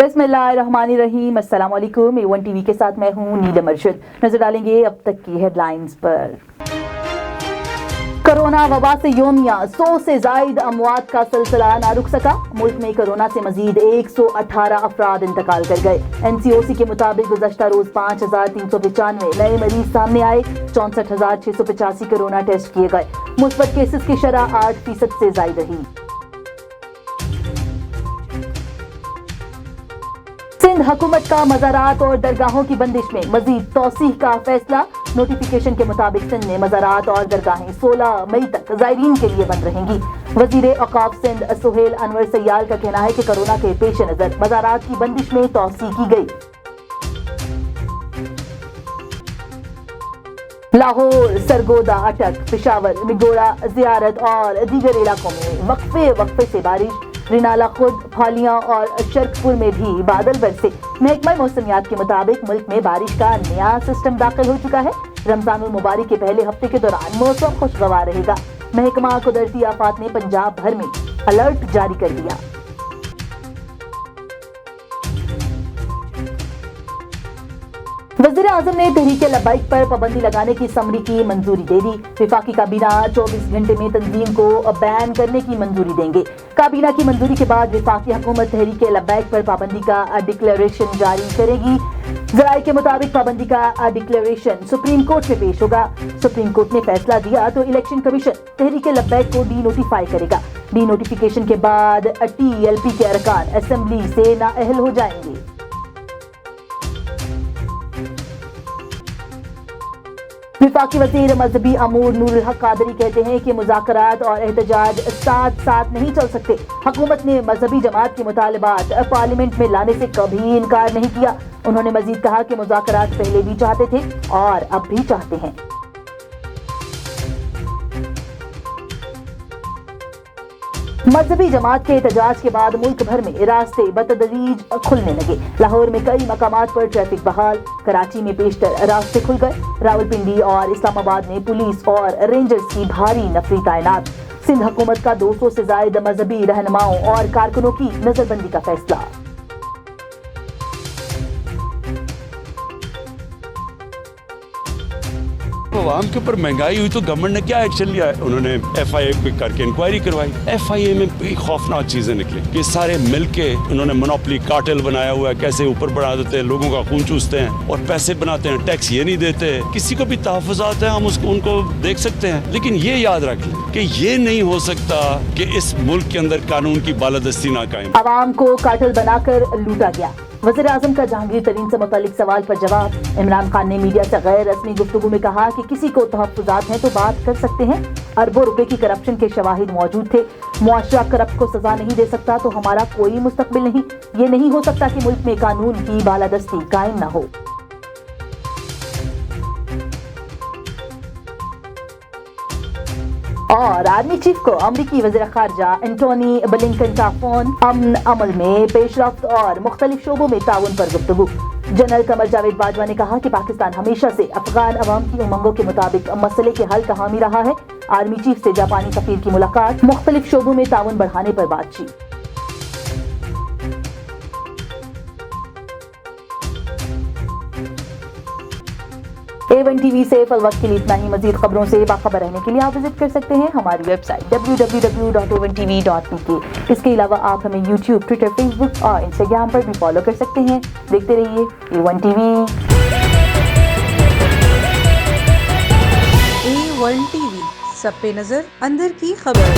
बिस्मिल्लाहिर्रहमानिर्रहीम। अस्सलाम वालेकुम। A1 टीवी के साथ मैं हूँ नीलम अर्शद। नजर डालेंगे अब तक की हेडलाइंस पर। कोरोना वबा से योमिया 100 से जायद अमवात का सिलसिला ना रुक सका। मुल्क में कोरोना से मजीद 118 अफराद इंतकाल कर गए। NCOC के मुताबिक गुज़श्ता रोज 5395 नए मरीज सामने आए। 64,685 कोरोना टेस्ट किए गए। मुस्बत केसेस की शरह 8% से जायद रही। सिंध हुकूमत का मज़ारात और दरगाहों की बंदिश में मजीद तौसीह का फैसला। नोटिफिकेशन के मुताबिक सिंध में मज़ारात और दरगाहें 16 मई तक ज़ायरीन के लिए बंद रहेंगी। वज़ीर औक़ाफ़ सिंध सुहेल अनवर सयाल का कहना है कि कोरोना के पेश नज़र मज़ारात की बंदिश में तौसीह की गई। लाहौर, सरगोदा, अटक, पेशावर, मिगोड़ा, ज़ियारत और दीगर इलाकों में वक्फे से बारिश। रिनाला खुद, फालियां और शर्कपुर में भी बादल बरसे। महकमा मौसमियात के मुताबिक मुल्क में बारिश का नया सिस्टम दाखिल हो चुका है। रमजानुल मुबारक के पहले हफ्ते के दौरान मौसम खुशगवार रहेगा। महकमा कुदरती आफात ने पंजाब भर में अलर्ट जारी कर दिया। वज़ीर आज़म ने तहरीके लब्बैक पर पाबंदी लगाने की समरी की मंजूरी दे दी। वफाकी काबीना 24 घंटे में तंजीम को बैन करने की मंजूरी देंगे। काबीना की मंजूरी के बाद वफाकी हुकूमत तहरीके लब्बैक पर पाबंदी का डिक्लेरेशन जारी करेगी। ज़राए के मुताबिक पाबंदी का डिक्लेरेशन सुप्रीम कोर्ट में पेश होगा। सुप्रीम कोर्ट ने फैसला दिया तो इलेक्शन कमीशन तहरीके लब्बैक को डी नोटिफाई करेगा। डी नोटिफिकेशन के बाद TLP के अरकान असेंबली से नाअहल हो जाएंगे। वफाकी वज़ीर मजहबी अमूर नूरुल हक कादरी कहते हैं कि मुज़ाकरात और एहतजाज साथ साथ नहीं चल सकते। हुकूमत ने मजहबी जमात के मुतालबात पार्लियामेंट में लाने से कभी इनकार नहीं किया। उन्होंने मजीद कहा कि मुज़ाकरात पहले भी चाहते थे और अब भी चाहते हैं। मजहबी जमात के एहतजाज के बाद मुल्क भर में रास्ते बतदरीज खुलने लगे। लाहौर में कई मकामात पर ट्रैफिक बहाल। कराची में पेशतर रास्ते खुल गए। रावलपिंडी और इस्लामाबाद में पुलिस और रेंजर्स की भारी नफरी तैनात। सिंध हुकूमत का 200 से ज्यादा मजहबी रहनुमाओं और कारकुनों की नजरबंदी का फैसला। आवाम के ऊपर महंगाई हुई तो गवर्नमेंट ने क्या एक्शन लिया है? उन्होंने FIA पे करके इंक्वायरी करवाई। FIA में बड़ी खौफनाक चीजें निकली कि सारे मिलके उन्होंने मोनोपोली कार्टेल बनाया हुआ है। कैसे ऊपर बढ़ा देते हैं, लोगों का खून चूसते हैं और पैसे बनाते हैं। टैक्स ये नहीं देते। किसी को भी तहफ़्फ़ुज़ात है, हम उनको देख सकते हैं, लेकिन ये याद रख लें कि ये नहीं हो सकता कि इस मुल्क के अंदर कानून की बालादस्ती ना कायम। आवाम को कार्टेल बनाकर लूटा गया। वज़ीर आज़म का जहांगीर तरीन से मुतालिक सवाल पर जवाब। इमरान खान ने मीडिया से गैर रस्मी गुफ्तगू में कहा कि किसी को तहफ़्फ़ुज़ात हैं तो बात कर सकते हैं। अरबों रुपए की करप्शन के शवाहिद मौजूद थे। मुआशरा करप्ट को सजा नहीं दे सकता तो हमारा कोई मुस्तकबिल नहीं। ये नहीं हो सकता कि मुल्क में कानून की बालादस्ती कायम न हो। और आर्मी चीफ को अमरीकी वज़ीर ख़ारजा एंटोनी ब्लिंकन का फोन। अमन अमल में पेशरफ्त और मुख्तलिफ शोबों में ताउन पर गुफ्तगू। जनरल कमर जावेद बाजवा ने कहा कि पाकिस्तान हमेशा से अफगान अवाम की उमंगों के मुताबिक मसले के हल का हामी रहा है। आर्मी चीफ से जापानी सफीर की मुलाकात। मुख्तलिफ शोबों में ताउन बढ़ाने पर बातचीत। A1 टीवी से फल वक्त के लिए इतना ही। मजीद खबरों से बाखबर रहने के लिए आप विजिट कर सकते हैं हमारी वेबसाइट www.a1tv.pk। इसके अलावा आप हमें YouTube, Twitter, Facebook और Instagram पर भी फॉलो कर सकते हैं। देखते रहिए A1 टीवी। A1 टीवी, सब पे नजर, अंदर की खबर।